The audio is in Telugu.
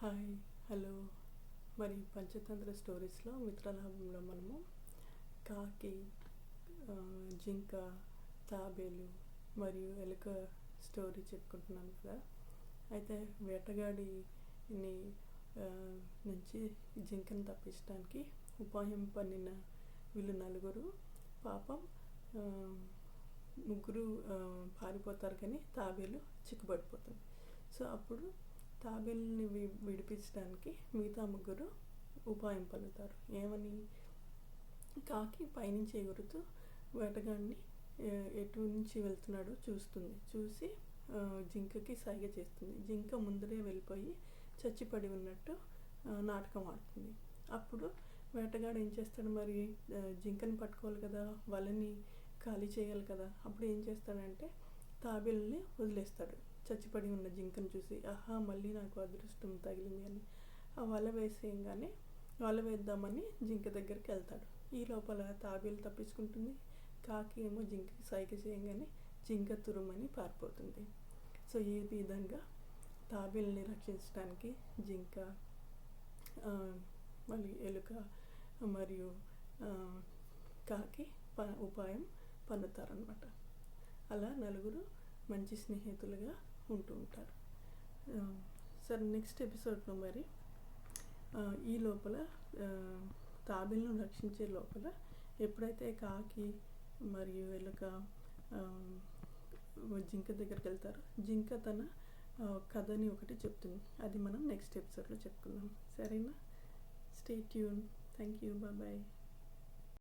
Hi, hello. మరి పంచతంత్ర స్టోరీస్లో మిత్రలాభంలో మనము కాకి, జింక, తాబేలు మరియు ఎలుక స్టోరీ చెప్పుకుంటున్నాం కదా. అయితే వేటగాడిని నుంచి జింకను తప్పించడానికి ఉపాయం పన్నిన వీళ్ళు నలుగురు పాపం ముగ్గురు పారిపోతారు, కానీ తాబేలు చిక్కుబడిపోతుంది. సో అప్పుడు తాబేలుని విడిపించడానికి మిగతా ముగ్గురు ఉపాయం పన్నుతారు. ఏమని? కాకి పైనుంచి ఎగురుతూ వేటగాడిని ఎటు నుంచి వెళ్తున్నాడో చూసి జింకకి సైగ చేస్తుంది. జింక ముందరే వెళ్ళిపోయి చచ్చిపడి ఉన్నట్టు నాటకం ఆడుతుంది. అప్పుడు వేటగాడు ఏం చేస్తాడు? మరి జింకని పట్టుకోవాలి కదా, వలని ఖాళీ చేయాలి కదా. అప్పుడు ఏం చేస్తాడంటే తాబేలుని వదిలేస్తాడు. చచ్చిపడి ఉన్న జింకను చూసి, ఆహా, మళ్ళీ నాకు అదృష్టం తగిలింది అని ఆ వల వేద్దామని జింక దగ్గరికి వెళ్తాడు. ఈ లోపల తాబేలు తప్పించుకుంటుంది. కాకి ఏమో జింకకి సైగ చేయగానే జింక తురుమని పారిపోతుంది. సో ఈ విధంగా తాబేలుని రక్షించడానికి జింక, మళ్ళీ ఎలుక మరియు కాకి ఉపాయం పన్నుతారనమాట. అలా నలుగురు మంచి స్నేహితులుగా ఉంటూ ఉంటారు. సరే, నెక్స్ట్ ఎపిసోడ్లో మరి ఈ లోపల తాబేలును రక్షించే లోపల ఎప్పుడైతే కాకి మరియు ఎలుక జింక దగ్గరికి వెళ్తారో జింక తన కథని ఒకటి చెప్తుంది. అది మనం నెక్స్ట్ ఎపిసోడ్లో చెప్పుకుందాం. సరేనా? Stay tune. Thank you. Bye.